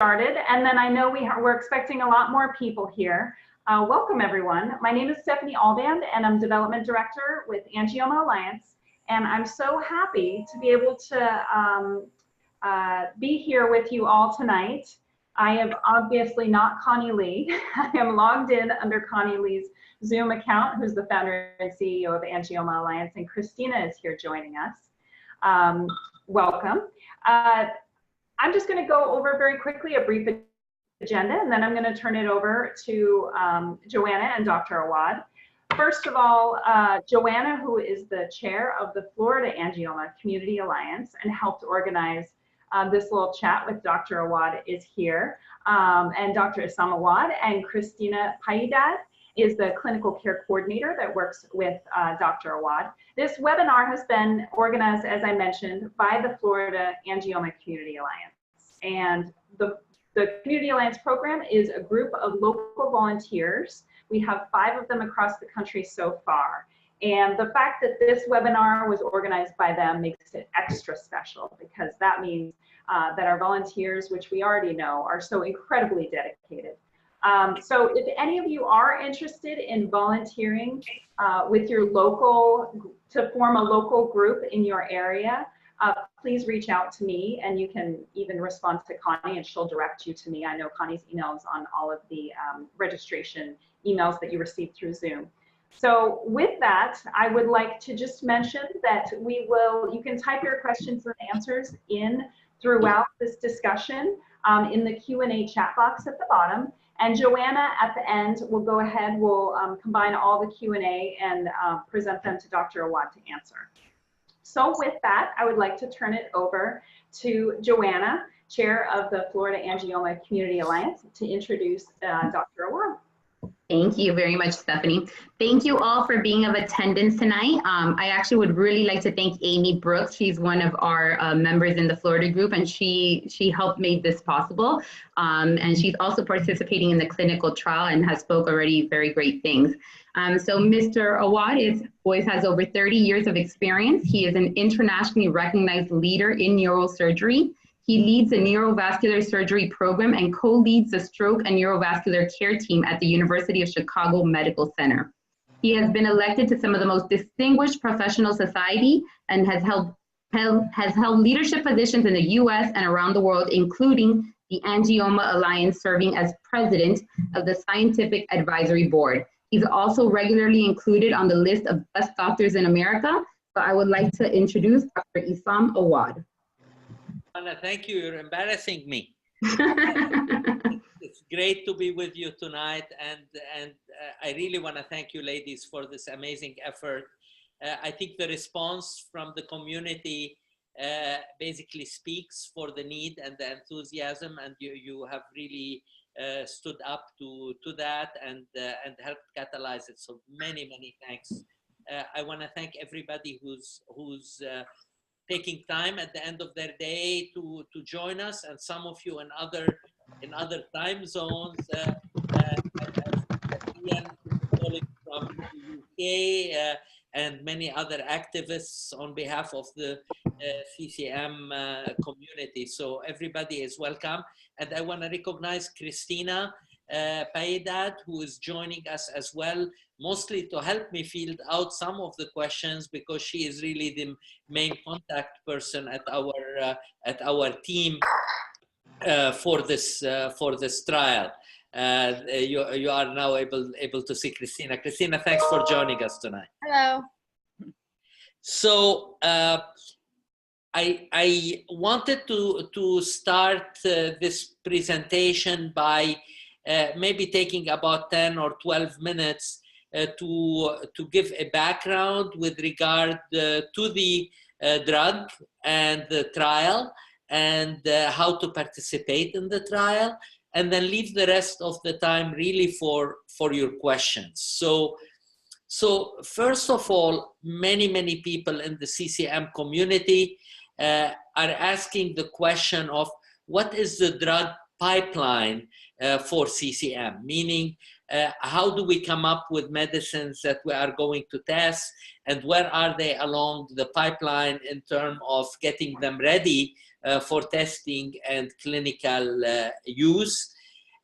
started, and then I know we're expecting a lot more people here. Welcome everyone. My name is Stephanie Alband and I'm Development Director with Angioma Alliance, and I'm so happy to be able to be here with you all tonight. I am obviously not Connie Lee. I am logged in under Connie Lee's Zoom account, who's the founder and CEO of Angioma Alliance, and Christina is here joining us. Welcome. I'm just going to go over very quickly a brief agenda, and then I'm going to turn it over to Joanna and Dr. Awad. First of all, Joanna, who is the chair of the Florida Angioma Community Alliance and helped organize this little chat with Dr. Awad, is here, and Dr. Issam Awad, and Christina Paidad is the clinical care coordinator that works with Dr. Awad. This webinar has been organized, as I mentioned, by the Florida Angioma Community Alliance. And the Community Alliance program is a group of local volunteers. We have 5 of them across the country so far. And the fact that this webinar was organized by them makes it extra special, because that means that our volunteers, which we already know, are so incredibly dedicated. So if any of you are interested in volunteering with your local, to form a local group in your area, please reach out to me, and you can even respond to Connie and she'll direct you to me. I know Connie's emails on all of the registration emails that you received through Zoom. So with that, I would like to just mention that you can type your questions and answers in throughout this discussion in the Q&A chat box at the bottom. And Joanna, at the end, will go ahead, we'll combine all the Q&A and present them to Dr. Awad to answer. So with that, I would like to turn it over to Joanna, chair of the Florida Angioma Community Alliance, to introduce Dr. Awad. Thank you very much, Stephanie. Thank you all for being of attendance tonight. I actually would really like to thank Amy Brooks. She's one of our members in the Florida group, and she helped make this possible. And she's also participating in the clinical trial and has spoke already very great things. So Mr. Awad always has over 30 years of experience. He is an internationally recognized leader in neurosurgery. He leads the Neurovascular Surgery program and co-leads the stroke and neurovascular care team at the University of Chicago Medical Center. He has been elected to some of the most distinguished professional society and has held leadership positions in the US and around the world, including the Angioma Alliance, serving as president of the Scientific Advisory Board. He's also regularly included on the list of best doctors in America. So I would like to introduce Dr. Issam Awad. Anna, thank you. You're embarrassing me. It's great to be with you tonight, and I really want to thank you, ladies, for this amazing effort. I think the response from the community basically speaks for the need and the enthusiasm, and you have really stood up to that and helped catalyze it. So many thanks. I want to thank everybody who's taking time at the end of their day to join us, and some of you in other time zones, Ian calling from the UK, and many other activists on behalf of the CCM community. So everybody is welcome, and I want to recognize Christina Paidad, who is joining us as well, mostly to help me field out some of the questions, because she is really the main contact person at our team for this trial. You are now able to see Christina. Christina, thanks for joining us tonight. Hello. So I wanted to start this presentation by maybe taking about 10 or 12 minutes to give a background with regard to the drug and the trial, and how to participate in the trial, and then leave the rest of the time really for your questions. So first of all, many people in the CCM community are asking the question of what is the drug pipeline for CCM, meaning how do we come up with medicines that we are going to test, and where are they along the pipeline in terms of getting them ready for testing and clinical use,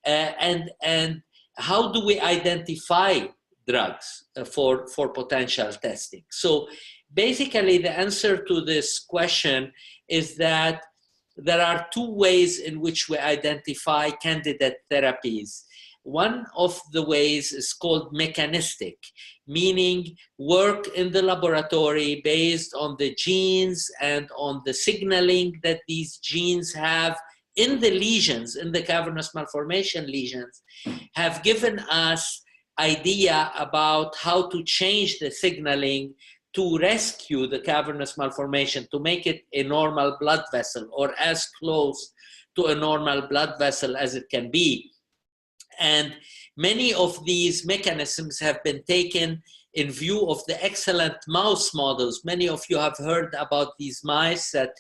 and how do we identify drugs for potential testing. So basically the answer to this question is that there are two ways in which we identify candidate therapies. One of the ways is called mechanistic, meaning work in the laboratory based on the genes and on the signaling that these genes have in the lesions, in the cavernous malformation lesions, have given us idea about how to change the signaling to rescue the cavernous malformation, to make it a normal blood vessel or as close to a normal blood vessel as it can be. And many of these mechanisms have been taken in view of the excellent mouse models. Many of you have heard about these mice that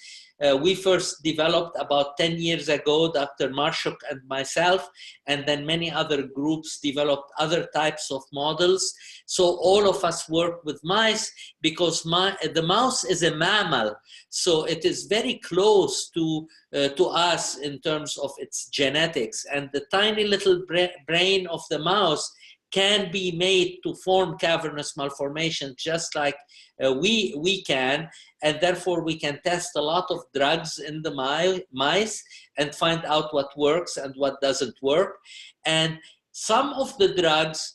we first developed about 10 years ago, Dr. Marshuk and myself, and then many other groups developed other types of models. So all of us work with mice because the mouse is a mammal. So it is very close to us in terms of its genetics. And the tiny little brain of the mouse can be made to form cavernous malformations just like we can, and therefore we can test a lot of drugs in the mice and find out what works and what doesn't work. And some of the drugs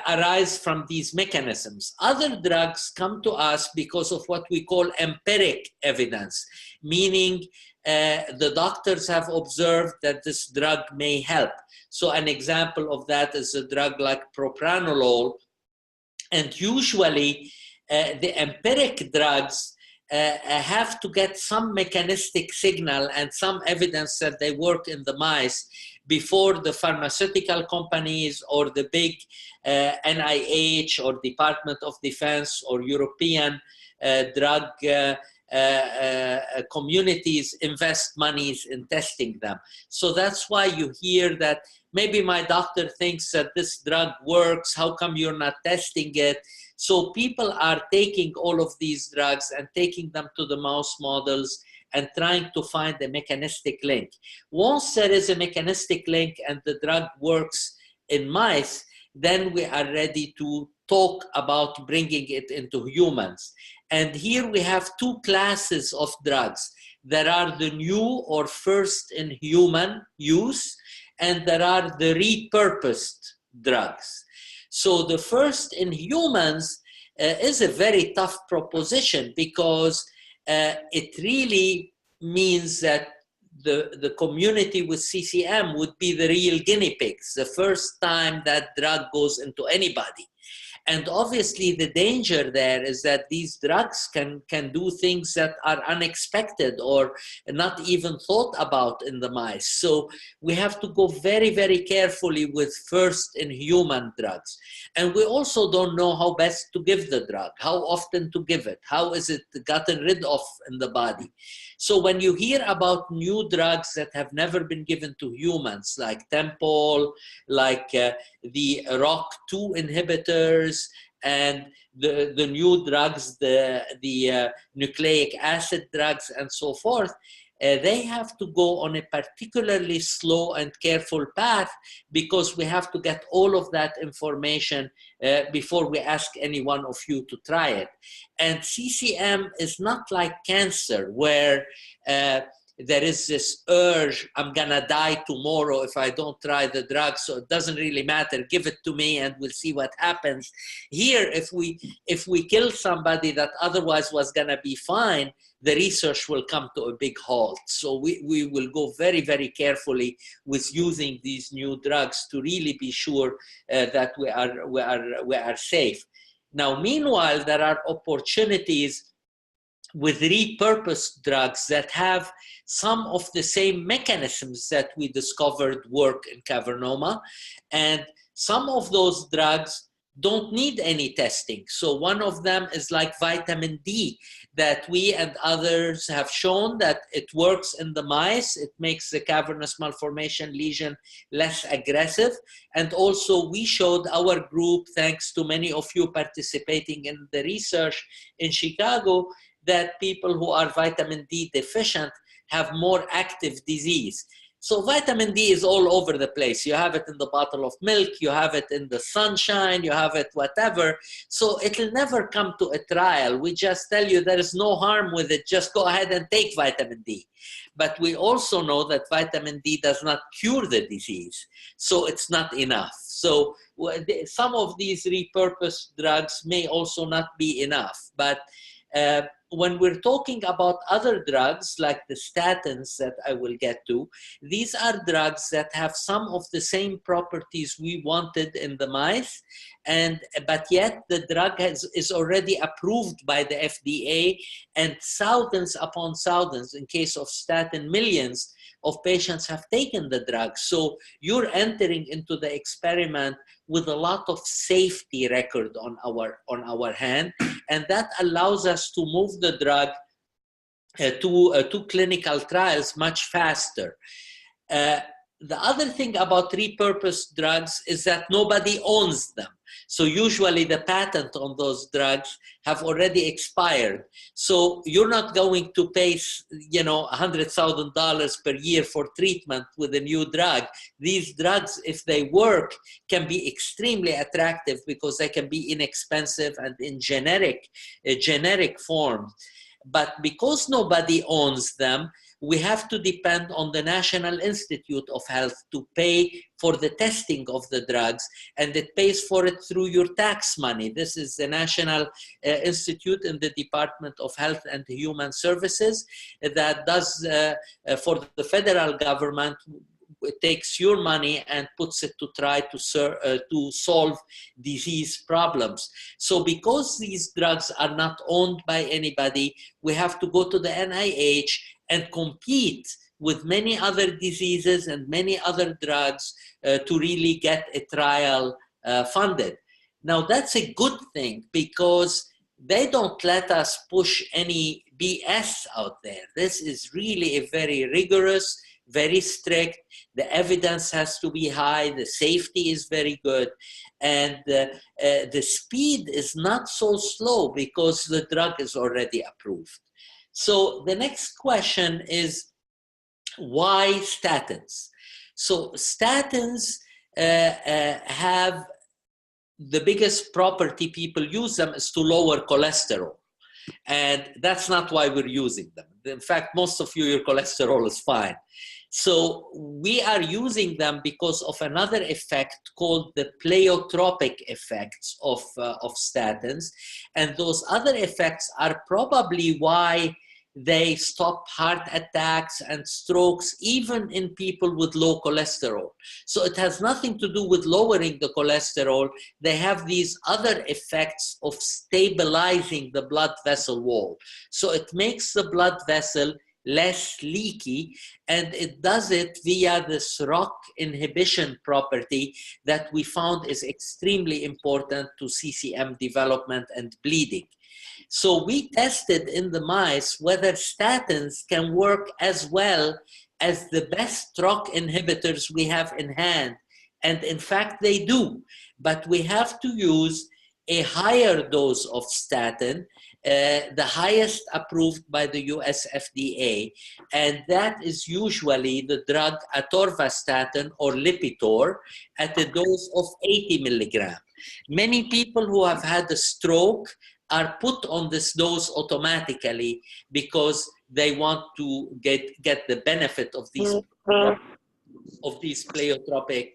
arise from these mechanisms. Other drugs come to us because of what we call empiric evidence, meaning the doctors have observed that this drug may help. So an example of that is a drug like propranolol. And usually the empiric drugs have to get some mechanistic signal and some evidence that they work in the mice before the pharmaceutical companies or the big NIH or Department of Defense or European drug communities invest monies in testing them. So that's why you hear that maybe my doctor thinks that this drug works, how come you're not testing it? So people are taking all of these drugs and taking them to the mouse models and trying to find a mechanistic link. Once there is a mechanistic link and the drug works in mice, then we are ready to talk about bringing it into humans. And here we have two classes of drugs. There are the new or first in human use, and there are the repurposed drugs. So the first in humans is a very tough proposition because it really means that the community with CCM would be the real guinea pigs, the first time that drug goes into anybody. And obviously the danger there is that these drugs can do things that are unexpected or not even thought about in the mice. So we have to go very, very carefully with first in human drugs. And we also don't know how best to give the drug, how often to give it, how is it gotten rid of in the body. So when you hear about new drugs that have never been given to humans, like Tempol, like the ROCK2 inhibitors, and the new drugs, the nucleic acid drugs, and so forth, they have to go on a particularly slow and careful path because we have to get all of that information before we ask any one of you to try it. And CCM is not like cancer where there is this urge, I'm gonna die tomorrow if I don't try the drug, so it doesn't really matter, give it to me and we'll see what happens. Here, if we kill somebody that otherwise was gonna be fine, the research will come to a big halt. So we will go very, very carefully with using these new drugs to really be sure that we are safe. Now, meanwhile, there are opportunities with repurposed drugs that have some of the same mechanisms that we discovered work in cavernoma. And some of those drugs don't need any testing. So one of them is like vitamin D, that we and others have shown that it works in the mice. It makes the cavernous malformation lesion less aggressive. And also we showed, our group, thanks to many of you participating in the research in Chicago, that people who are vitamin D deficient have more active disease. So vitamin D is all over the place. You have it in the bottle of milk, you have it in the sunshine, you have it whatever. So it'll never come to a trial. We just tell you there is no harm with it. Just go ahead and take vitamin D. But we also know that vitamin D does not cure the disease. So it's not enough. So some of these repurposed drugs may also not be enough. But when we're talking about other drugs like the statins that I will get to, these are drugs that have some of the same properties we wanted in the mice, but yet the drug is already approved by the FDA, and thousands upon thousands, in case of statin, millions of patients have taken the drug. So you're entering into the experiment with a lot of safety record on our hand, and that allows us to move the drug to clinical trials much faster. The other thing about repurposed drugs is that nobody owns them. So usually the patent on those drugs have already expired. So you're not going to pay, $100,000 per year for treatment with a new drug. These drugs, if they work, can be extremely attractive because they can be inexpensive and in generic form. But because nobody owns them, we have to depend on the National Institute of Health to pay for the testing of the drugs, and it pays for it through your tax money. This is the National Institute in the Department of Health and Human Services that does, for the federal government, it takes your money and puts it to try to solve disease problems. So because these drugs are not owned by anybody, we have to go to the NIH and compete with many other diseases and many other drugs to really get a trial funded. Now that's a good thing because they don't let us push any BS out there. This is really a very rigorous, very strict. The evidence has to be high. The safety is very good. And the speed is not so slow because the drug is already approved. So the next question is, why statins? So statins have the biggest property people use them is to lower cholesterol. And that's not why we're using them. In fact, most of you, your cholesterol is fine. So we are using them because of another effect called the pleiotropic effects of statins. And those other effects are probably why they stop heart attacks and strokes, even in people with low cholesterol. So it has nothing to do with lowering the cholesterol. They have these other effects of stabilizing the blood vessel wall. So it makes the blood vessel less leaky, and it does it via this ROCK inhibition property that we found is extremely important to CCM development and bleeding. So we tested in the mice whether statins can work as well as the best ROCK inhibitors we have in hand. And in fact, they do. But we have to use a higher dose of statin, the highest approved by the US FDA. And that is usually the drug Atorvastatin or Lipitor at a dose of 80 milligrams. Many people who have had a stroke are put on this dose automatically because they want to get the benefit of these pleiotropic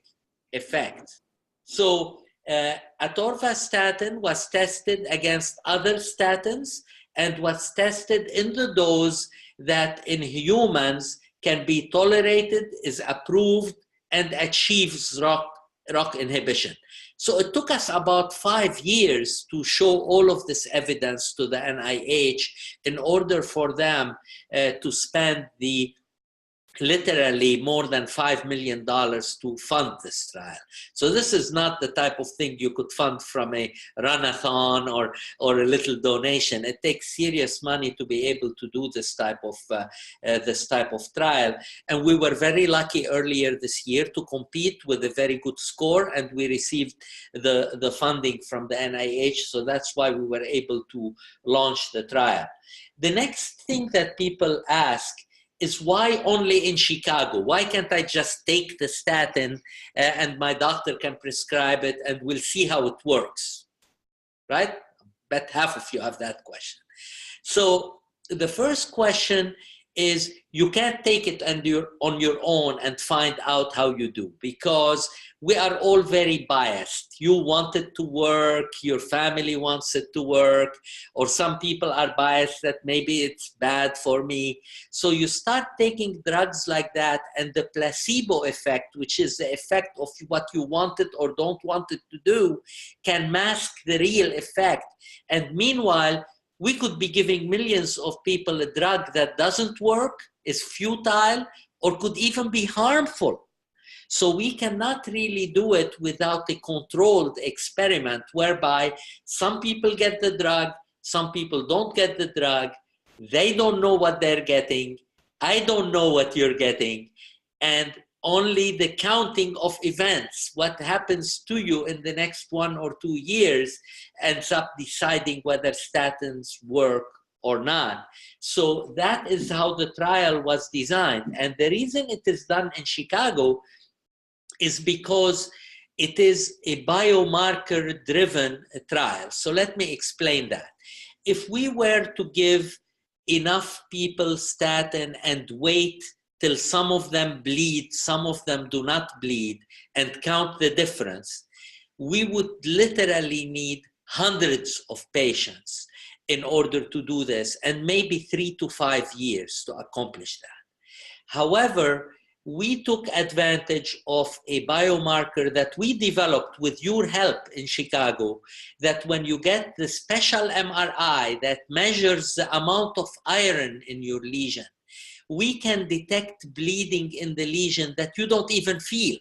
effects. So Atorvastatin was tested against other statins and was tested in the dose that in humans can be tolerated, is approved, and achieves ROCK inhibition. So it took us about 5 years to show all of this evidence to the NIH in order for them to spend the literally more than $5 million to fund this trial. So this is not the type of thing you could fund from a run-a-thon or a little donation. It takes serious money to be able to do this type of trial. And we were very lucky earlier this year to compete with a very good score, and we received the funding from the NIH. So that's why we were able to launch the trial. The next thing that people ask is why only in Chicago? Why can't I just take the statin and my doctor can prescribe it and we'll see how it works, right? I bet half of you have that question. So the first question is you can't take it on your own and find out how you do, because we are all very biased. You want it to work, your family wants it to work, or some people are biased that maybe it's bad for me. So you start taking drugs like that, and the placebo effect, which is the effect of what you want it or don't want it to do, can mask the real effect. And meanwhile, we could be giving millions of people a drug that doesn't work, is futile, or could even be harmful. So we cannot really do it without a controlled experiment whereby some people get the drug, some people don't get the drug, they don't know what they're getting, I don't know what you're getting, and only the counting of events, what happens to you in the next 1 or 2 years, ends up deciding whether statins work or not. So that is how the trial was designed. And the reason it is done in Chicago is because it is a biomarker-driven trial. So let me explain that. If we were to give enough people statin and wait till some of them bleed, some of them do not bleed, and count the difference, we would literally need hundreds of patients in order to do this, and maybe 3 to 5 years to accomplish that. However, we took advantage of a biomarker that we developed with your help in Chicago, that when you get the special MRI that measures the amount of iron in your lesion, we can detect bleeding in the lesion that you don't even feel.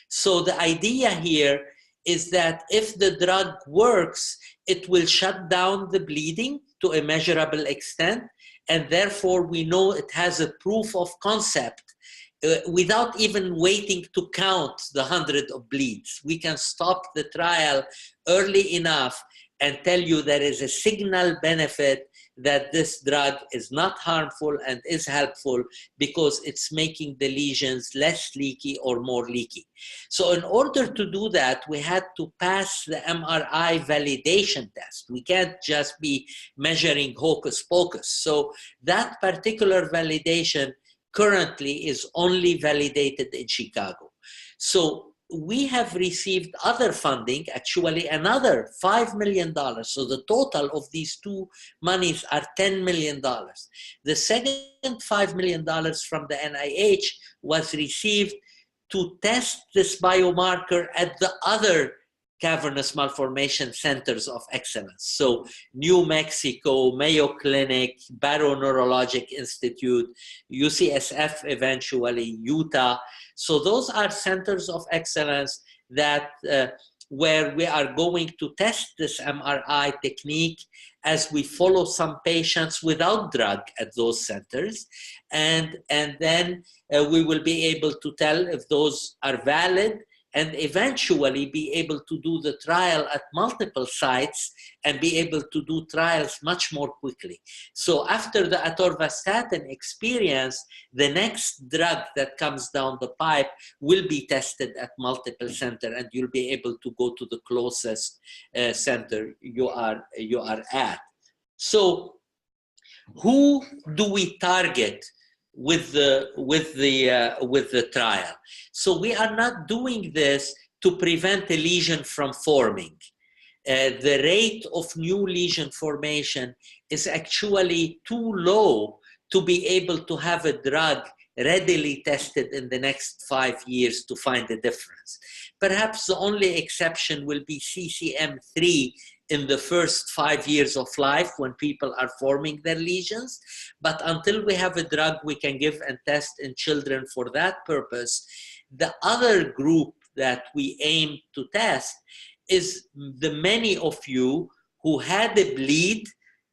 So the idea here is that if the drug works, it will shut down the bleeding to a measurable extent, and therefore we know it has a proof of concept without even waiting to count the 100 of bleeds. We can stop the trial early enough and tell you there is a signal benefit that this drug is not harmful and is helpful because it's making the lesions less leaky or more leaky. So in order to do that, we had to pass the MRI validation test. We can't just be measuring hocus pocus. So that particular validation currently is only validated in Chicago. So we have received other funding, actually another $5 million. So the total of these two monies are $10 million. The second $5 million from the NIH was received to test this biomarker at the other cavernous malformation centers of excellence. So New Mexico, Mayo Clinic, Barrow Neurologic Institute, UCSF eventually, Utah. So those are centers of excellence that where we are going to test this MRI technique as we follow some patients without drug at those centers. And then we will be able to tell if those are valid, and eventually be able to do the trial at multiple sites and be able to do trials much more quickly. So after the Atorvastatin experience, the next drug that comes down the pipe will be tested at multiple centers, and you'll be able to go to the closest center you are at. So who do we target with the trial? So we are not doing this to prevent a lesion from forming. The rate of new lesion formation is actually too low to be able to have a drug readily tested in the next 5 years to find a difference. Perhaps the only exception will be CCM3 in the first 5 years of life when people are forming their lesions. But until we have a drug we can give and test in children for that purpose, the other group that we aim to test is the many of you who had a bleed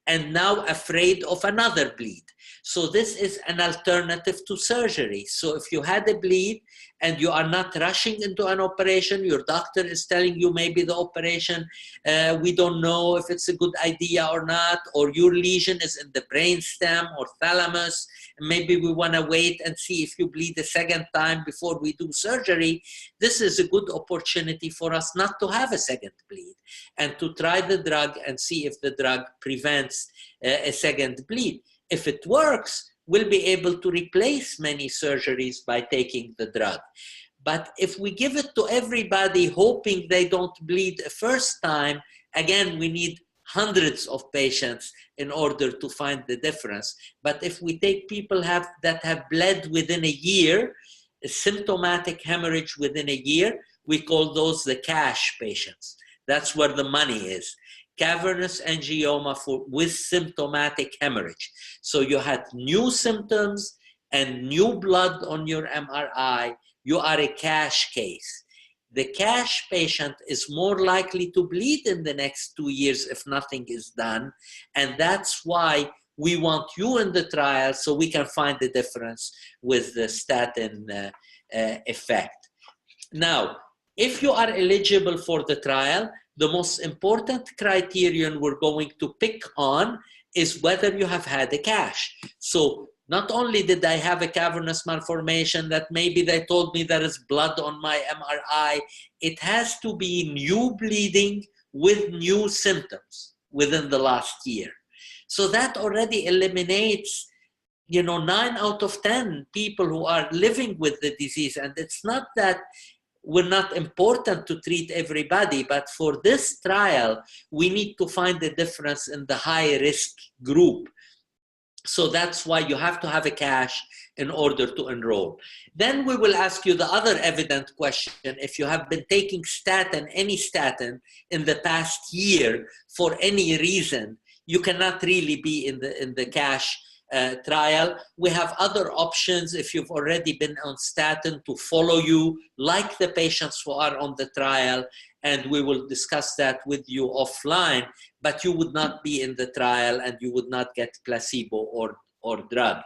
and now afraid of another bleed. So this is an alternative to surgery. So if you had a bleed and you are not rushing into an operation, your doctor is telling you maybe the operation, we don't know if it's a good idea or not, or your lesion is in the brainstem or thalamus, maybe we want to wait and see if you bleed a second time before we do surgery. This is a good opportunity for us not to have a second bleed and to try the drug and see if the drug prevents a second bleed. If it works, we'll be able to replace many surgeries by taking the drug. But if we give it to everybody hoping they don't bleed a first time, again, we need hundreds of patients in order to find the difference. But if we take people that have bled within a year, a symptomatic hemorrhage within a year, we call those the cash patients. That's where the money is. Cavernous angioma with symptomatic hemorrhage. So you had new symptoms and new blood on your MRI, you are a cash case. The cash patient is more likely to bleed in the next 2 years if nothing is done. And that's why we want you in the trial so we can find the difference with the statin effect. Now, if you are eligible for the trial, the most important criterion we're going to pick on is whether you have had a cash. So not only did I have a cavernous malformation that maybe they told me there is blood on my MRI, it has to be new bleeding with new symptoms within the last year. So that already eliminates, 9 out of 10 people who are living with the disease. And it's not that we're not important to treat everybody, but for this trial, we need to find the difference in the high-risk group. So that's why you have to have a cash in order to enroll. Then we will ask you the other evident question. If you have been taking any statin in the past year for any reason, you cannot really be in the cash trial. We have other options if you've already been on statin to follow you, like the patients who are on the trial, and we will discuss that with you offline, but you would not be in the trial and you would not get placebo or drug.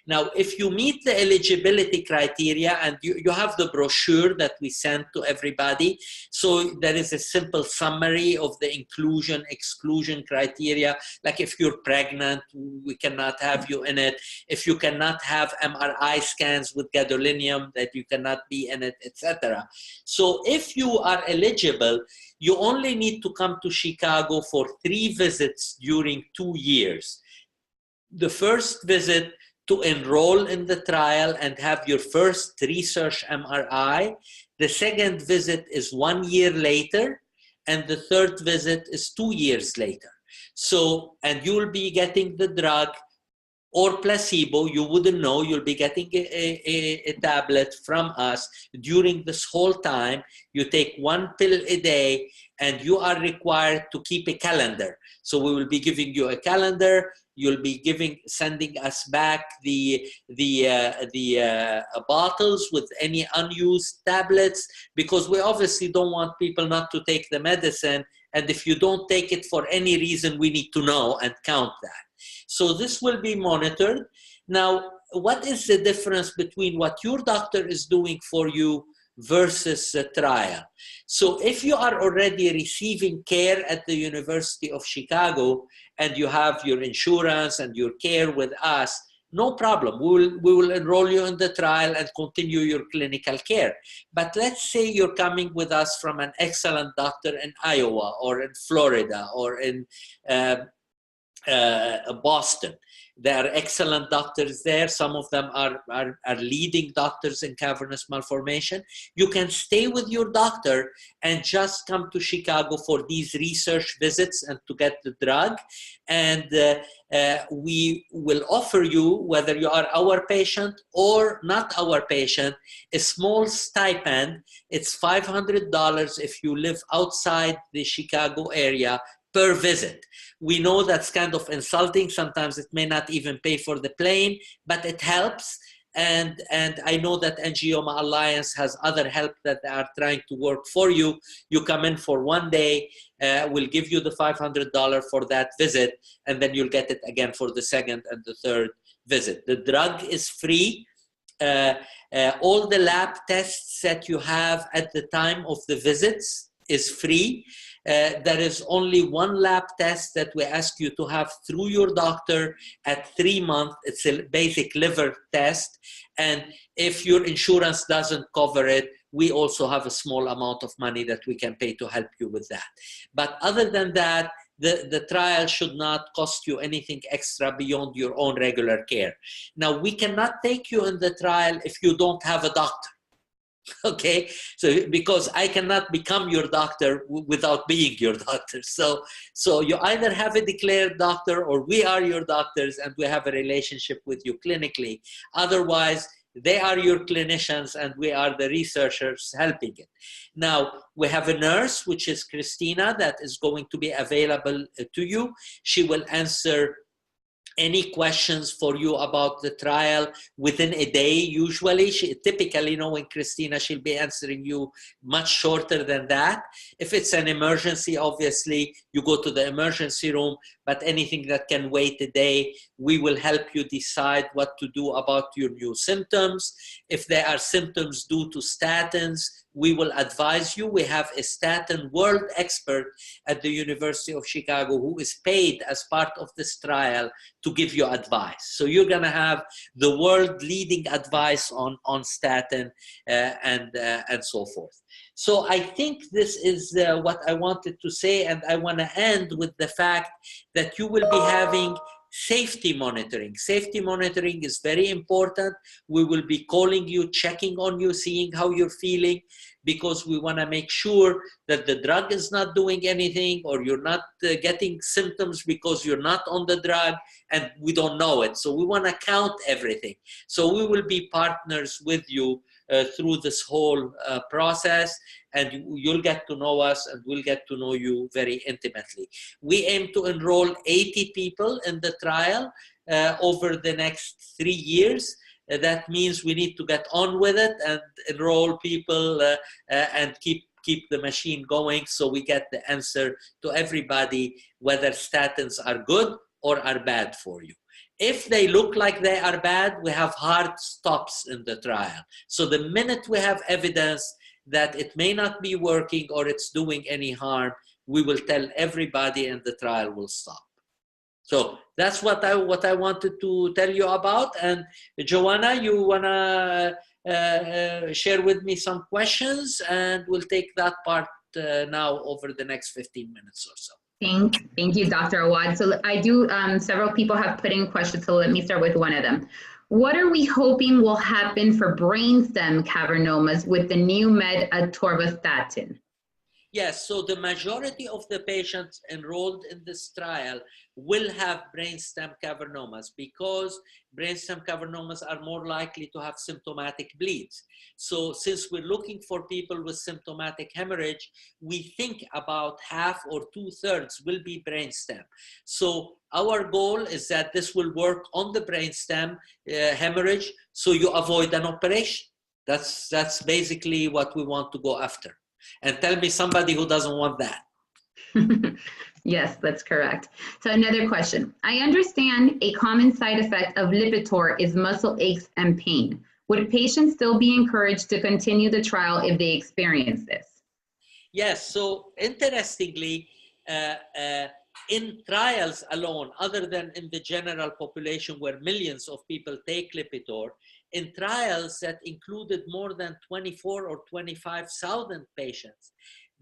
Now, if you meet the eligibility criteria, and you have the brochure that we sent to everybody, so there is a simple summary of the inclusion, exclusion criteria, like if you're pregnant, we cannot have you in it. If you cannot have MRI scans with gadolinium, that you cannot be in it, etc. So if you are eligible, you only need to come to Chicago for 3 visits during 2 years. The first visit to enroll in the trial and have your first research MRI. The second visit is 1 year later, and the third visit is 2 years later. So, and you will be getting the drug or placebo, you wouldn't know, you'll be getting a tablet from us during this whole time. You take 1 pill a day, and you are required to keep a calendar. So we will be giving you a calendar. You'll be sending us back the bottles with any unused tablets, because we obviously don't want people not to take the medicine. And if you don't take it for any reason, we need to know and count that. So this will be monitored. Now, what is the difference between what your doctor is doing for you versus the trial? So if you are already receiving care at the University of Chicago and you have your insurance and your care with us, no problem. We will enroll you in the trial and continue your clinical care. But let's say you're coming with us from an excellent doctor in Iowa or in Florida or in Boston. There are excellent doctors there. Some of them are leading doctors in cavernous malformation. You can stay with your doctor and just come to Chicago for these research visits and to get the drug. And we will offer you, whether you are our patient or not our patient, a small stipend. It's $500 if you live outside the Chicago area per visit. We know that's kind of insulting. Sometimes it may not even pay for the plane, but it helps. And I know that Angioma Alliance has other help that they are trying to work for you. You come in for 1 day, we'll give you the $500 for that visit, and then you'll get it again for the second and the third visit. The drug is free. All the lab tests that you have at the time of the visits is free. There is only one lab test that we ask you to have through your doctor at 3 months. It's a basic liver test. And if your insurance doesn't cover it, we also have a small amount of money that we can pay to help you with that. But other than that, the trial should not cost you anything extra beyond your own regular care. Now, we cannot take you in the trial if you don't have a doctor. Okay, so because I cannot become your doctor without being your doctor. So you either have a declared doctor or we are your doctors and we have a relationship with you clinically. Otherwise, they are your clinicians and we are the researchers helping it. Now, we have a nurse, which is Christina, that is going to be available to you. She will answer any questions for you about the trial within a day. Usually, typically, knowing Christina, she'll be answering you much shorter than that. If it's an emergency, obviously, you go to the emergency room, but anything that can wait a day, we will help you decide what to do about your new symptoms. If there are symptoms due to statins, we will advise you. We have a statin world expert at the University of Chicago who is paid as part of this trial to give you advice. So you're going to have the world leading advice on statin and so forth. So I think this is what I wanted to say, and I want to end with the fact that you will be having safety monitoring. Safety monitoring is very important. We will be calling you, checking on you, seeing how you're feeling, because we want to make sure that the drug is not doing anything or you're not getting symptoms because you're not on the drug and we don't know it. So we want to count everything. So we will be partners with you through this whole process, and you'll get to know us and we'll get to know you very intimately. We aim to enroll 80 people in the trial over the next 3 years. That means we need to get on with it and enroll people and keep the machine going so we get the answer to everybody whether statins are good or are bad for you. If they look like they are bad, we have hard stops in the trial. So the minute we have evidence that it may not be working or it's doing any harm, we will tell everybody and the trial will stop. So that's what I wanted to tell you about. And Joanna, you wanna share with me some questions, and we'll take that part now over the next 15 minutes or so. Thank you, Dr. Awad. So I do, several people have put in questions, so let me start with one of them. What are we hoping will happen for brainstem cavernomas with the new med Atorvastatin? Yes, so the majority of the patients enrolled in this trial will have brainstem cavernomas because brainstem cavernomas are more likely to have symptomatic bleeds. So since we're looking for people with symptomatic hemorrhage, we think about half or 2/3 will be brainstem. So our goal is that this will work on the brainstem hemorrhage so you avoid an operation. That's basically what we want to go after. And tell me somebody who doesn't want that. Yes, that's correct. So another question. I understand a common side effect of Lipitor is muscle aches and pain. Would patients still be encouraged to continue the trial if they experience this? Yes, so interestingly, in trials alone, other than in the general population where millions of people take Lipitor, in trials that included more than 24 or 25,000 patients,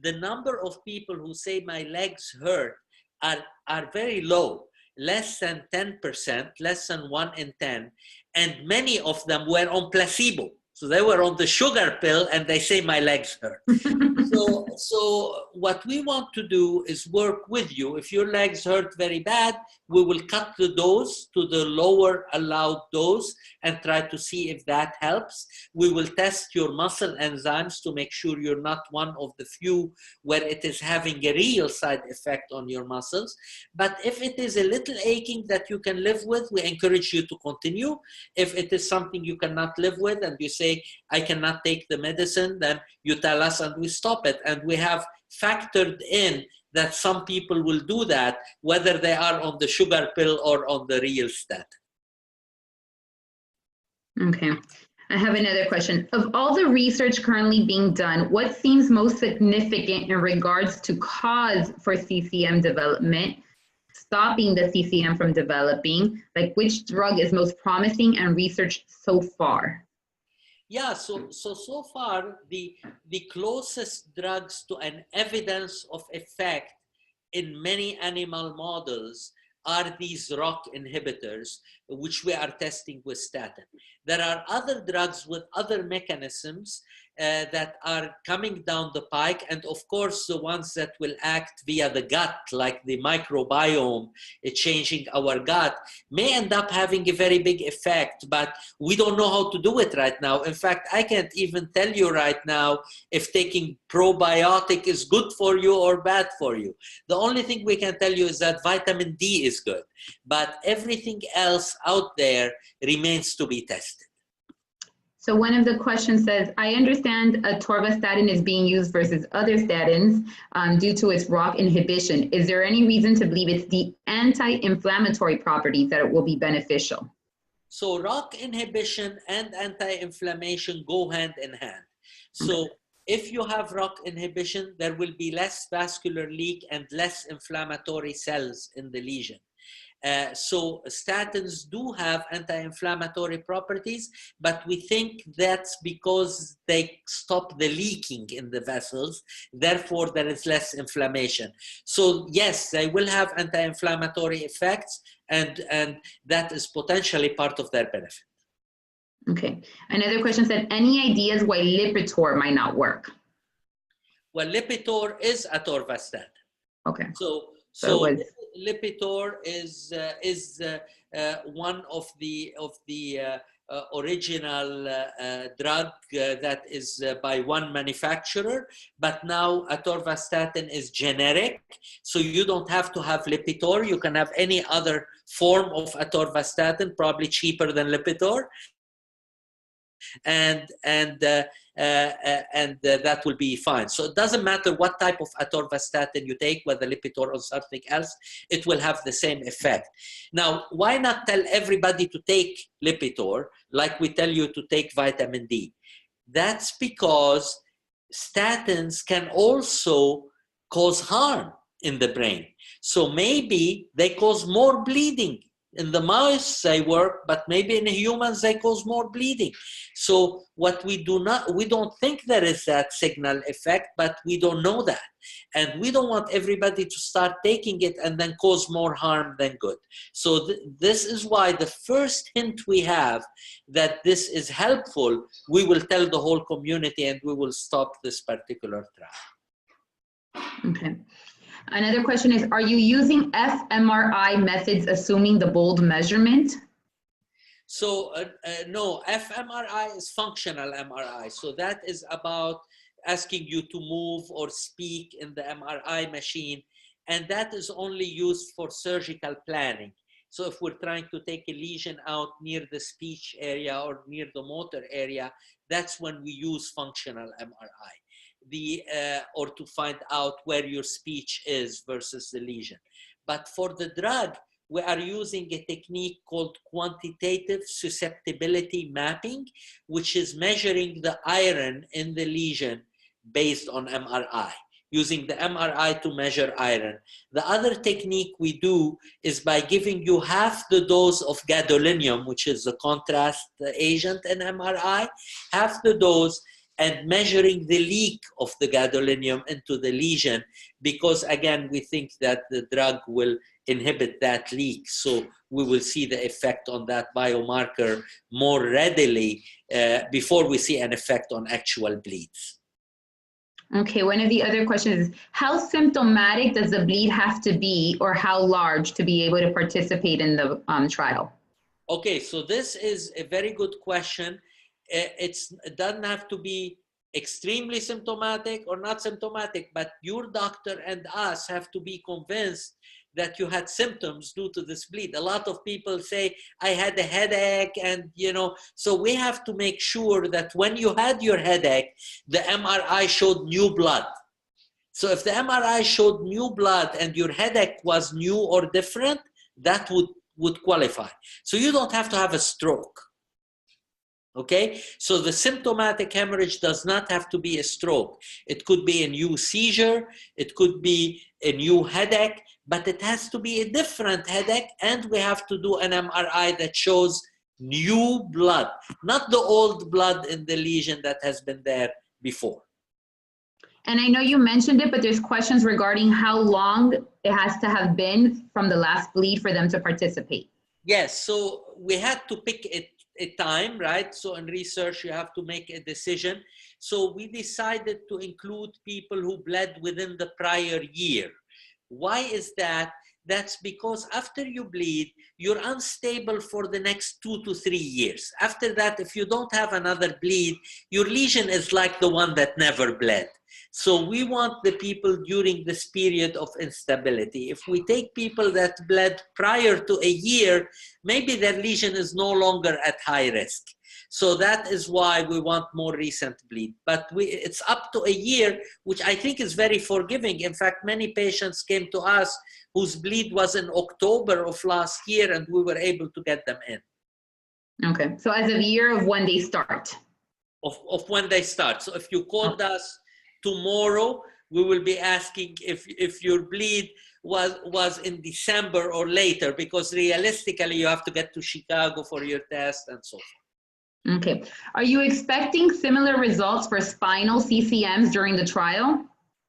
the number of people who say my legs hurt are very low, less than 10%, less than 1 in 10, and many of them were on placebo. So they were on the sugar pill and they say my legs hurt. So what we want to do is work with you. If your legs hurt very bad, we will cut the dose to the lower allowed dose and try to see if that helps. We will test your muscle enzymes to make sure you're not one of the few where it is having a real side effect on your muscles. But if it is a little aching that you can live with, we encourage you to continue. If it is something you cannot live with and you say, I cannot take the medicine, then you tell us and we stop it. And we have factored in that some people will do that, whether they are on the sugar pill or on the real statin. Okay. I have another question. Of all the research currently being done, what seems most significant in regards to cause for CCM development, stopping the CCM from developing? Like, which drug is most promising and researched so far? Yeah, so far, the closest drugs to an evidence of effect in many animal models are these ROCK inhibitors, which we are testing with statin. There are other drugs with other mechanisms that are coming down the pike, and of course the ones that will act via the gut, like the microbiome, changing our gut, may end up having a very big effect, but we don't know how to do it right now. In fact, I can't even tell you right now if taking probiotic is good for you or bad for you. The only thing we can tell you is that vitamin D is good, but everything else out there remains to be tested. So one of the questions says, I understand atorvastatin is being used versus other statins due to its ROCK inhibition. Is there any reason to believe it's the anti-inflammatory properties that it will be beneficial? So ROCK inhibition and anti-inflammation go hand in hand. So if you have ROCK inhibition, there will be less vascular leak and less inflammatory cells in the lesion. So statins do have anti-inflammatory properties, but we think that's because they stop the leaking in the vessels, therefore there is less inflammation. So yes, they will have anti-inflammatory effects, and that is potentially part of their benefit. Okay, another question said, any ideas why Lipitor might not work? Well, Lipitor is atorvastatin. Okay. So Lipitor is one of the original drug that is by one manufacturer, but now atorvastatin is generic, so you don't have to have Lipitor. You can have any other form of atorvastatin, probably cheaper than Lipitor, and that will be fine. So it doesn't matter what type of atorvastatin you take, whether Lipitor or something else, it will have the same effect. Now, why not tell everybody to take Lipitor like we tell you to take vitamin D? That's because statins can also cause harm in the brain. So maybe they cause more bleeding. In the mouse they work, but maybe in humans they cause more bleeding. So what we don't think there is that signal effect, but we don't know that. And we don't want everybody to start taking it and then cause more harm than good. So this is why the first hint we have that this is helpful, we will tell the whole community and we will stop this particular trial. Okay. Another question is, are you using fMRI methods assuming the bold measurement? So no, fMRI is functional MRI. So that is about asking you to move or speak in the MRI machine. And that is only used for surgical planning. So if we're trying to take a lesion out near the speech area or near the motor area, that's when we use functional MRI. Or to find out where your speech is versus the lesion. But for the drug, we are using a technique called quantitative susceptibility mapping, which is measuring the iron in the lesion based on MRI, using the MRI to measure iron. The other technique we do is by giving you half the dose of gadolinium, which is the contrast agent in MRI, half the dose, and measuring the leak of the gadolinium into the lesion, because again, we think that the drug will inhibit that leak. So we will see the effect on that biomarker more readily before we see an effect on actual bleeds. Okay, one of the other questions is, how symptomatic does the bleed have to be, or how large, to be able to participate in the trial? Okay, so this is a very good question. It doesn't have to be extremely symptomatic or not symptomatic, but your doctor and us have to be convinced that you had symptoms due to this bleed. A lot of people say, I had a headache, and so we have to make sure that when you had your headache, the MRI showed new blood. So if the MRI showed new blood and your headache was new or different, that would qualify. So you don't have to have a stroke. Okay, so the symptomatic hemorrhage does not have to be a stroke. It could be a new seizure, it could be a new headache, but it has to be a different headache, and we have to do an MRI that shows new blood, not the old blood in the lesion that has been there before. And I know you mentioned it, but there's questions regarding how long it has to have been from the last bleed for them to participate. Yes, so we had to pick a time, right? So in research, you have to make a decision. So we decided to include people who bled within the prior year. Why is that? That's because after you bleed, you're unstable for the next 2 to 3 years. After that, if you don't have another bleed, your lesion is like the one that never bled. So we want the people during this period of instability. If we take people that bled prior to a year, maybe their lesion is no longer at high risk. So that is why we want more recent bleed. But it's up to a year, which I think is very forgiving. In fact, many patients came to us whose bleed was in October of last year, and we were able to get them in. Okay, so as of year of when they start. Of when they start. So if you called us tomorrow, we will be asking if your bleed was in December or later, because realistically you have to get to Chicago for your test and so forth. Okay. Are you expecting similar results for spinal CCMs during the trial?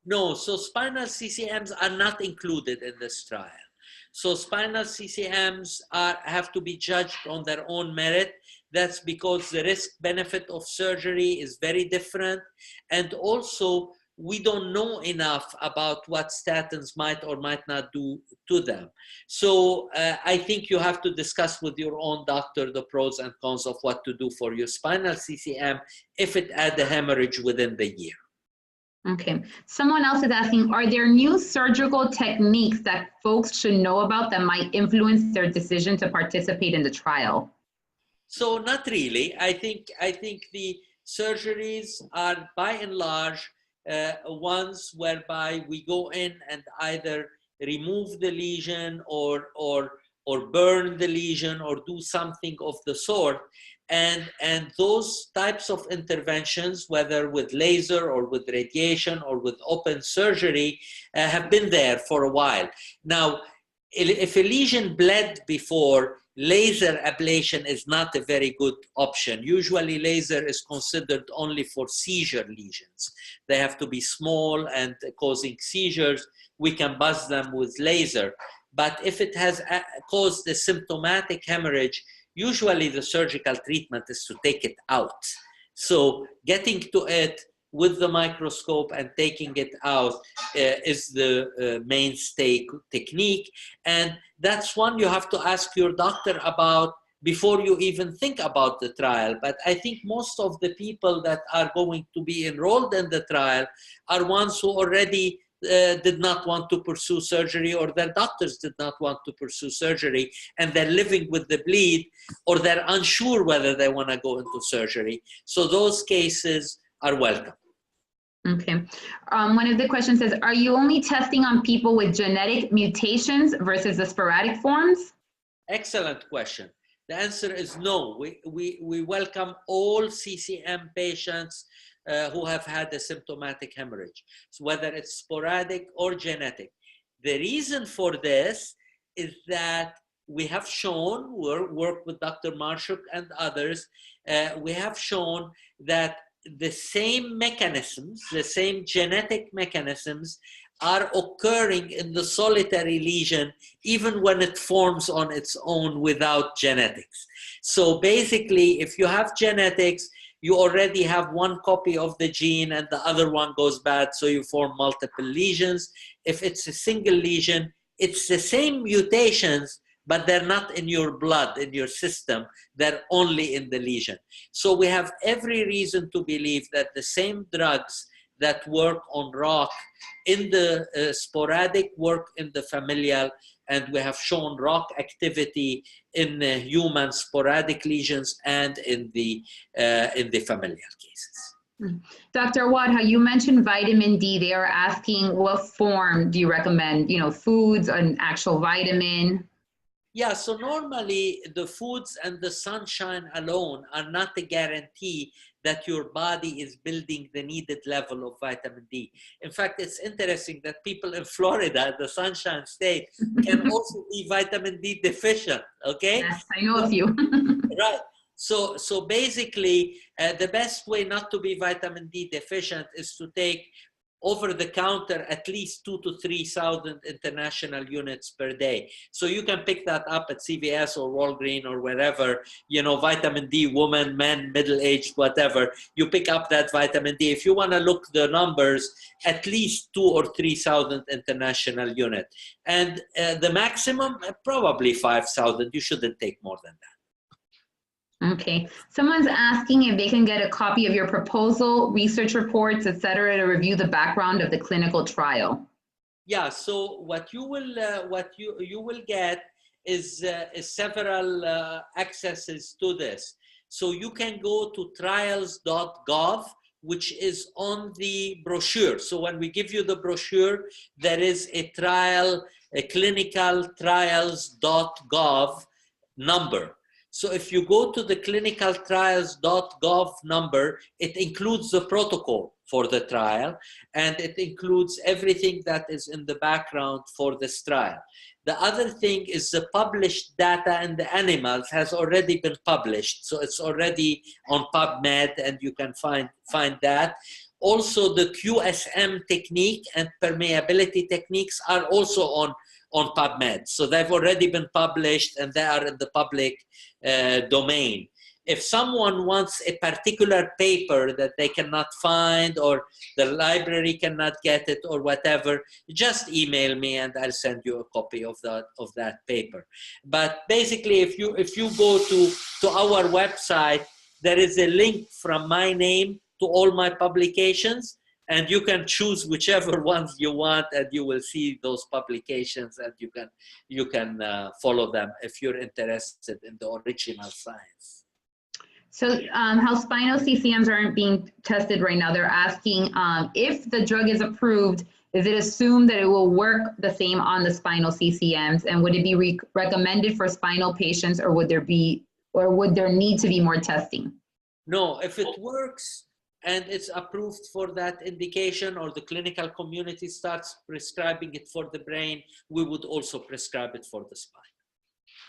No, so spinal CCMs are not included in this trial. So spinal CCMs have to be judged on their own merit. That's because the risk-benefit of surgery is very different. And also, we don't know enough about what statins might or might not do to them. So I think you have to discuss with your own doctor the pros and cons of what to do for your spinal CCM if it had a hemorrhage within the year. Okay. Someone else is asking, are there new surgical techniques that folks should know about that might influence their decision to participate in the trial? So not really. I think the surgeries are by and large ones whereby we go in and either remove the lesion or burn the lesion or do something of the sort. And those types of interventions, whether with laser or with radiation or with open surgery, have been there for a while. Now, if a lesion bled before, laser ablation is not a very good option. Usually laser is considered only for seizure lesions. They have to be small and causing seizures. We can buzz them with laser. But if it has caused a symptomatic hemorrhage, usually the surgical treatment is to take it out. So getting to it with the microscope and taking it out is the mainstay technique. And that's one you have to ask your doctor about before you even think about the trial. But I think most of the people that are going to be enrolled in the trial are ones who already did not want to pursue surgery, or their doctors did not want to pursue surgery, and they're living with the bleed, or they're unsure whether they want to go into surgery. So those cases are welcome. Okay. One of the questions says, are you only testing on people with genetic mutations versus the sporadic forms? Excellent question. The answer is no. We welcome all CCM patients who have had a symptomatic hemorrhage, so whether it's sporadic or genetic. The reason for this is that we have shown, we work with Dr. Marshuk and others, we have shown that the same mechanisms, the same genetic mechanisms are occurring in the solitary lesion, even when it forms on its own without genetics. So basically, if you have genetics, you already have one copy of the gene and the other one goes bad, so you form multiple lesions. If it's a single lesion, it's the same mutations, but they're not in your blood, in your system. They're only in the lesion. So we have every reason to believe that the same drugs that work on ROC in the sporadic work in the familial, and we have shown ROC activity in human sporadic lesions and in the familial cases. Dr. Awad, how you mentioned vitamin D, they are asking what form do you recommend? You know, foods, an actual vitamin? Yeah, so normally the foods and the sunshine alone are not a guarantee that your body is building the needed level of vitamin D. In fact, it's interesting that people in Florida, the Sunshine State, can also be vitamin D deficient, okay? Yes, I know a few. Right. So basically, the best way not to be vitamin D deficient is to take over-the-counter at least 2,000 to 3,000 international units per day. So you can pick that up at CVS or Walgreens or wherever, you know, vitamin D, women, men, middle-aged, whatever. You pick up that vitamin D. If you want to look the numbers, at least 2,000 or 3,000 international unit. And the maximum, probably 5,000. You shouldn't take more than that. Okay. Someone's asking if they can get a copy of your proposal, research reports, et cetera, to review the background of the clinical trial. Yeah. So what you will get is several accesses to this. So you can go to trials.gov, which is on the brochure. So when we give you the brochure, there is a clinical trials.gov number. So if you go to the clinicaltrials.gov number, it includes the protocol for the trial, and it includes everything that is in the background for this trial. The other thing is the published data in the animals has already been published. So it's already on PubMed, and you can find that. Also, the QSM technique and permeability techniques are also on PubMed. So they've already been published and they are in the public domain. If someone wants a particular paper that they cannot find, or the library cannot get it, or whatever, just email me and I'll send you a copy of that paper. But basically, if you go to our website, there is a link from my name to all my publications, and you can choose whichever ones you want, and you will see those publications, and you can follow them if you're interested in the original science. So how spinal CCMs aren't being tested right now, they're asking if the drug is approved, is it assumed that it will work the same on the spinal CCMs, and would it be recommended for spinal patients, or would there need to be more testing? No, if it works and it's approved for that indication, or the clinical community starts prescribing it for the brain, we would also prescribe it for the spine.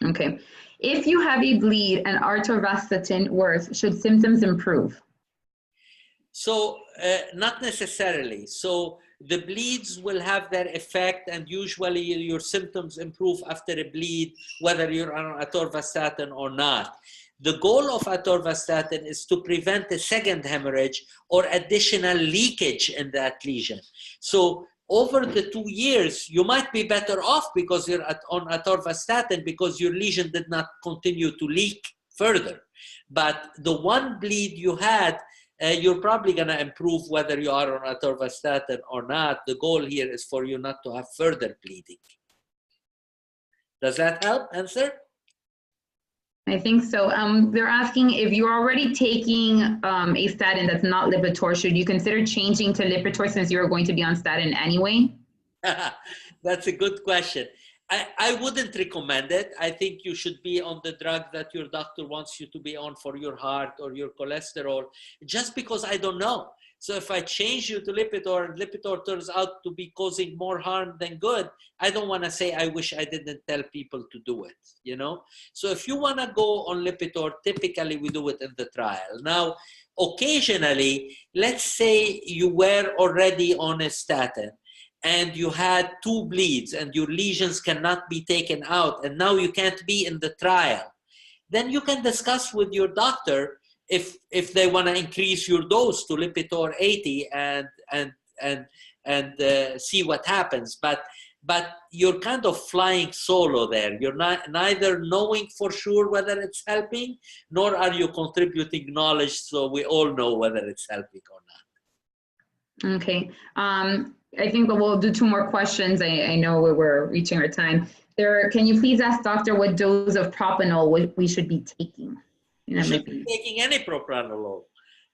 Okay. If you have a bleed and Atorvastatin works, should symptoms improve? So not necessarily. So the bleeds will have their effect, and usually your symptoms improve after a bleed, whether you're on Atorvastatin or not. The goal of Atorvastatin is to prevent a second hemorrhage or additional leakage in that lesion. So over the 2 years, you might be better off because you're on Atorvastatin, because your lesion did not continue to leak further. But the one bleed you had, you're probably going to improve whether you are on Atorvastatin or not. The goal here is for you not to have further bleeding. Does that help answer? I think so. They're asking if you're already taking a statin that's not Lipitor, should you consider changing to Lipitor since you're going to be on statin anyway? That's a good question. I wouldn't recommend it. I think you should be on the drug that your doctor wants you to be on for your heart or your cholesterol, just because I don't know. So if I change you to Lipitor and Lipitor turns out to be causing more harm than good, I don't want to say I wish I didn't tell people to do it, you know? So if you want to go on Lipitor, typically we do it in the trial. Now, occasionally, let's say you were already on a statin and you had 2 bleeds and your lesions cannot be taken out and now you can't be in the trial, then you can discuss with your doctor if they want to increase your dose to Lipitor 80 and see what happens. But you're kind of flying solo there. You're not neither knowing for sure whether it's helping, nor are you contributing knowledge so we all know whether it's helping or not. Okay. I think we'll do 2 more questions. I know we're reaching our time. Can you please ask doctor what dose of propranolol we should be taking? You should be taking any propranolol.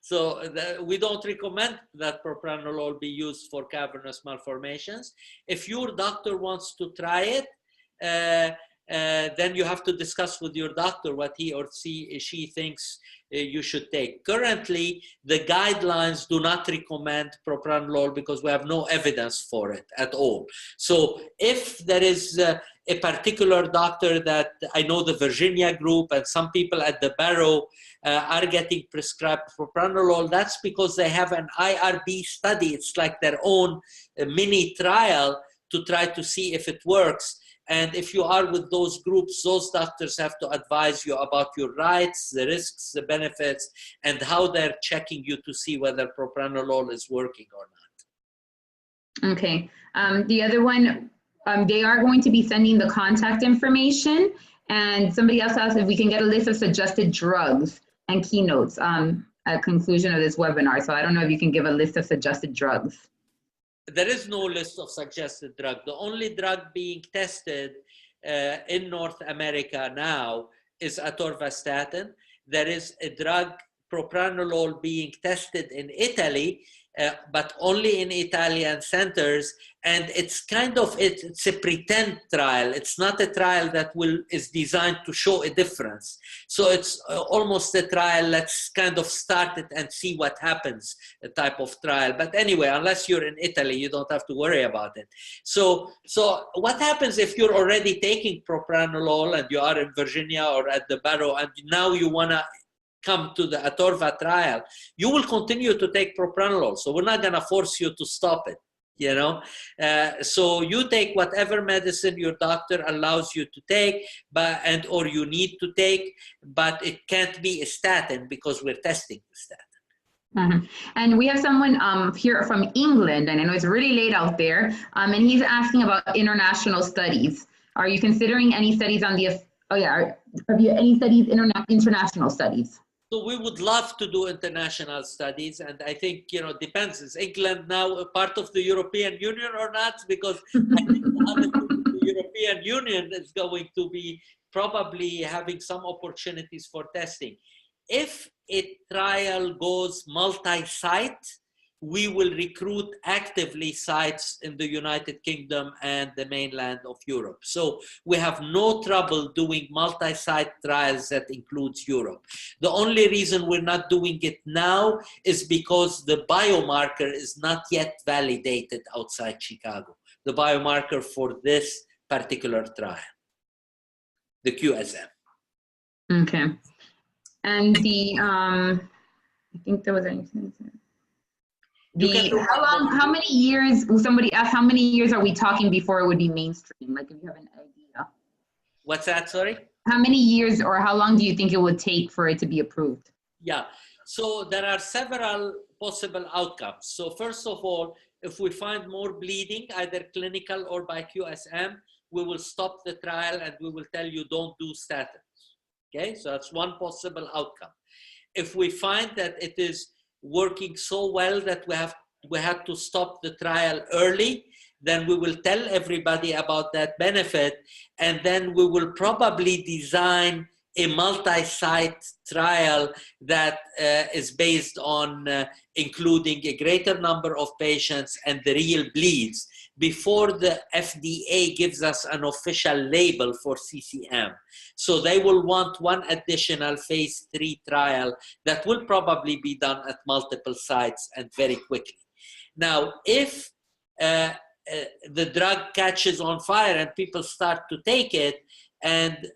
So we don't recommend that propranolol be used for cavernous malformations. If your doctor wants to try it, then you have to discuss with your doctor what he or she thinks you should take. Currently, the guidelines do not recommend propranolol because we have no evidence for it at all. So if there is a particular doctor that I know the Virginia group and some people at the Barrow are getting prescribed propranolol, that's because they have an IRB study. It's like their own mini trial to try to see if it works. And if you are with those groups, those doctors have to advise you about your rights, the risks, the benefits, and how they're checking you to see whether propranolol is working or not. Okay. The other one, they are going to be sending the contact information, and somebody else asked if we can get a list of suggested drugs and keynotes at conclusion of this webinar. So I don't know if you can give a list of suggested drugs. There is no list of suggested drug. The only drug being tested in North America now is Atorvastatin. There is a drug, propranolol, being tested in Italy, but only in Italian centers. And it's kind of, it's a pretend trial. It's not a trial that is designed to show a difference. So it's almost a trial, let's kind of start it and see what happens, a type of trial. But anyway, unless you're in Italy, you don't have to worry about it. So what happens if you're already taking propranolol and you are in Virginia or at the Barrow and now you want to come to the Atorva trial, you will continue to take propranolol. So we're not going to force you to stop it, you know. So you take whatever medicine your doctor allows you to take, or you need to take, but it can't be a statin because we're testing the statin. Mm-hmm. And we have someone here from England, and I know it's really late out there, and he's asking about international studies. Are you considering any studies on the, have you any studies, international studies? So we would love to do international studies, and I think, you know, depends. Is England now a part of the European Union or not? Because I think the European Union is going to be probably having some opportunities for testing. If a trial goes multi-site, we will recruit actively sites in the United Kingdom and the mainland of Europe. So we have no trouble doing multi-site trials that includes Europe. The only reason we're not doing it now is because the biomarker is not yet validated outside Chicago, the biomarker for this particular trial, the QSM. Okay. And I think there was anything. How many years, somebody asked, how many years are we talking before it would be mainstream? Like, if you have an idea. What's that, sorry? How many years or how long do you think it would take for it to be approved? Yeah, so there are several possible outcomes. So first of all, if we find more bleeding, either clinical or by QSM, we will stop the trial and we will tell you don't do statins. Okay, so that's one possible outcome. If we find that it is working so well that we had to stop the trial early, then we will tell everybody about that benefit, and then we will probably design a multi-site trial that is based on including a greater number of patients and the real bleeds before the FDA gives us an official label for CCM. So they will want one additional phase 3 trial that will probably be done at multiple sites and very quickly. Now, if the drug catches on fire and people start to take it, and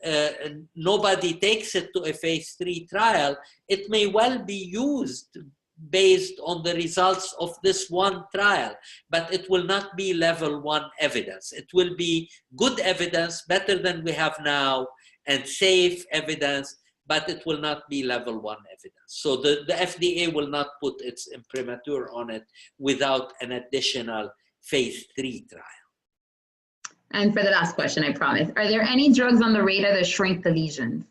nobody takes it to a phase 3 trial, it may well be used based on the results of this one trial, but it will not be level 1 evidence. It will be good evidence, better than we have now, and safe evidence, but it will not be level 1 evidence. So the FDA will not put its imprimatur on it without an additional phase 3 trial. And for the last question, I promise, are there any drugs on the radar that shrink the lesions?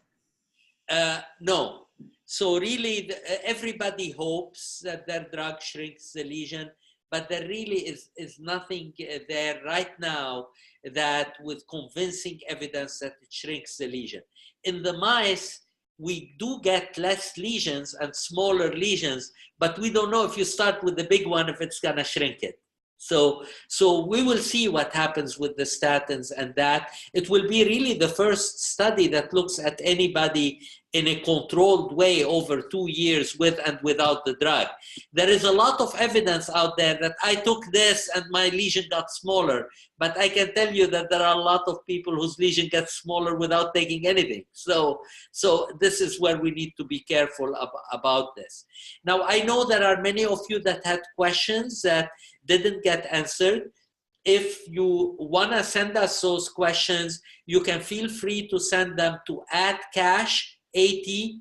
No. So really, everybody hopes that their drug shrinks the lesion, but there really is nothing there right now that with convincing evidence that it shrinks the lesion. In the mice, we do get less lesions and smaller lesions, but we don't know if you start with the big one, if it's gonna shrink it. So we will see what happens with the statins, and that it will be really the first study that looks at anybody in a controlled way over 2 years with and without the drug. There is a lot of evidence out there that I took this and my lesion got smaller, but I can tell you that there are a lot of people whose lesion gets smaller without taking anything. So this is where we need to be careful about this. Now, I know there are many of you that had questions that didn't get answered. If you want to send us those questions, you can feel free to send them to @cash, ATCASH,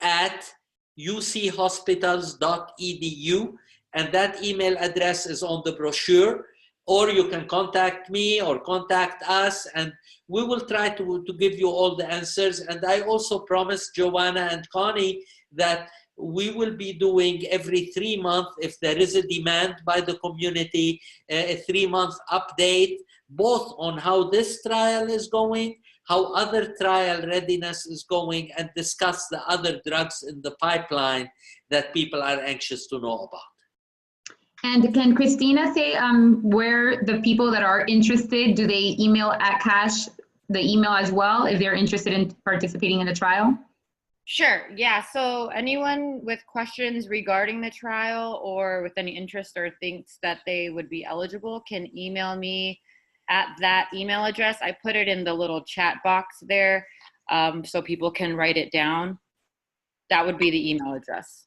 @uchospitals.edu, and that email address is on the brochure. Or you can contact me or contact us, and we will try to give you all the answers. And I also promised Joanna and Connie that we will be doing every 3 months, if there is a demand by the community, a 3-month update, both on how this trial is going, how other trial readiness is going, and discuss the other drugs in the pipeline that people are anxious to know about. And can Christina say where the people that are interested, do they email @cash, the email as well, if they're interested in participating in the trial? Sure, yeah, so anyone with questions regarding the trial or with any interest or thinks that they would be eligible can email me at that email address. I put it in the little chat box there so people can write it down. That would be the email address.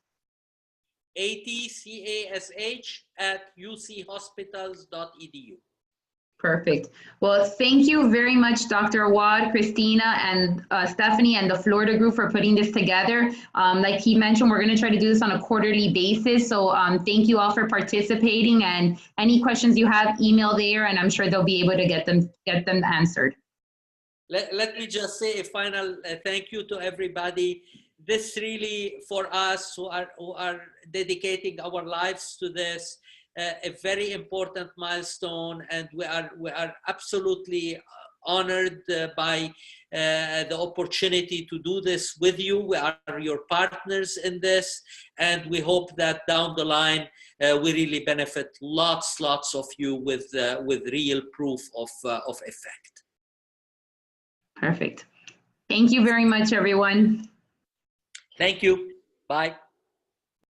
ATCASH@uchospitals.edu. Perfect. Well, thank you very much, Dr. Awad, Christina, and Stephanie, and the Florida group for putting this together. Like he mentioned, we're going to try to do this on a quarterly basis. So thank you all for participating, and any questions you have, email there, and I'm sure they'll be able to get them answered. Let me just say a final thank you to everybody. This really, for us who are dedicating our lives to this, a very important milestone, and we are absolutely honored by the opportunity to do this with you. We are your partners in this, and we hope that down the line we really benefit lots of you with real proof of effect. Perfect. Thank you very much, everyone. Thank you. Bye.